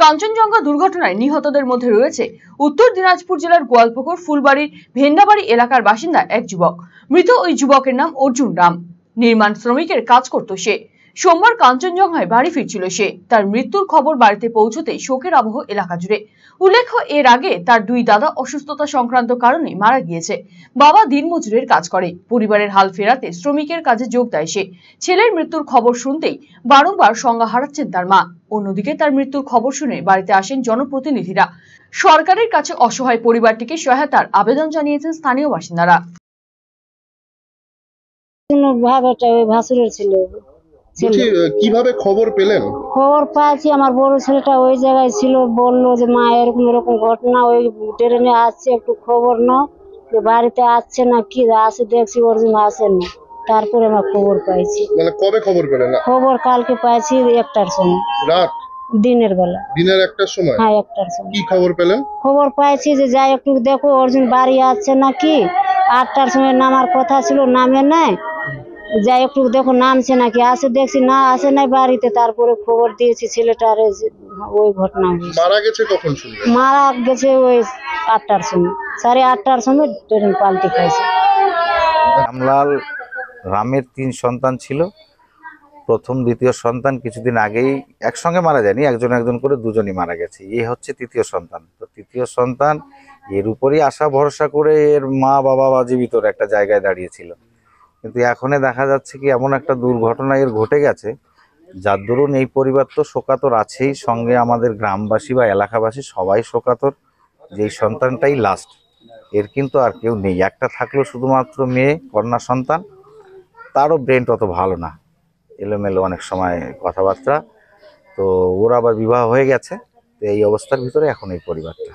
কাঞ্চনজঙ্ঘা দুর্ঘটনায় নিহতদের মধ্যে রয়েছে উত্তর দিনাজপুর জেলার গোয়ালপুকুর ফুলবাড়ির ভেন্ডাবাড়ি এলাকার বাসিন্দা এক যুবক। মৃত ওই যুবকের নাম অর্জুন রাম। নির্মাণ শ্রমিকের কাজ করত সে। সোমবার কাঞ্চনজঙ্ঘায় বাড়ি ফিরছিল সে। তার মৃত্যুর খবর বাড়িতে পৌঁছতেই শোকের আবহ এলাকা জুড়ে। উল্লেখ্য, এর আগে তার দুই দাদা অসুস্থতা সংক্রান্ত কারণে মারা গিয়েছে। বাবা দিনমজুরের কাজ করে। পরিবারের হাল ফেরাতে শ্রমিকের কাজে যোগ দেয় সে। ছেলের মৃত্যুর খবর শুনতেই বারংবার সংজ্ঞা হারাচ্ছেন তার মা। অন্যদিকে তার মৃত্যুর খবর শুনে বাড়িতে আসেন জনপ্রতিনিধিরা। সরকারের কাছে অসহায় পরিবারটিকে সহায়তার আবেদন জানিয়েছেন স্থানীয় বাসিন্দারা। কিভাবে খবর পেলেন? খবর পাচ্ছি, আমার বড় ছেলেটা ওই জায়গায় ছিল, বললো যে মা এরকম এরকম ঘটনা, ওই ট্রেনে আসছে, একটু খবর নাও, বাড়িতে আসছে না কি, আসে দেখছি অর্জুন আসেন না। তারপরে আমরা খবর পাইছি। মানে কবে খবর পেলেন? খবর কালকে পাইছি 1টার সময়। রাত? দিনের বেলা। দিনের 1টার সময়? হ্যাঁ, 1টার সময়। কি খবর পেলেন? খবর পাইছি যে যাই একটু দেখো অর্জুন বাড়ি আসছে নাকি। 8টার সময় নামার কথা ছিল, নামে নাই। যাই একটু দেখো নামছে নাকি, আসে দেখছি না আসে নাই বাড়িতে। তারপরে খবর দিয়েছি ছেলেটার, ওই ঘটনা মারা গেছে। কখন শুনলেন? মারা গেছে ওই 8টার সময়, 8:30টার সময় ট্রেন পাল্টি খাইছে। রামলাল রামের 3 সন্তান ছিল। প্রথম দ্বিতীয় সন্তান কিছুদিন আগেই একসঙ্গে মারা যায়নি, একজন একজন করে দুজনই মারা গেছে। এই হচ্ছে তৃতীয় সন্তান। তো তৃতীয় সন্তান এর উপরই আশা ভরসা করে এর মা বাবা বা জীবিত একটা জায়গায় দাঁড়িয়েছিল। কিন্তু এখন দেখা যাচ্ছে কি এমন একটা দুর্ঘটনা এর ঘটে গেছে, যার দরুন এই পরিবার তো শোকাতর আছেই, সঙ্গে আমাদের গ্রামবাসী বা এলাকাবাসী সবাই শোকাতর যে এই সন্তানটাই লাস্ট। এর কিন্তু আর কেউ নেই। একটা থাকলো শুধুমাত্র মেয়ে, কন্যা সন্তান। তারও ব্রেন অত ভালো না, এলোমেলো অনেক সময় কথাবার্তা। তো ওর আবার বিবাহ হয়ে গেছে। তো এই অবস্থার ভিতরে এখন এই পরিবারটা।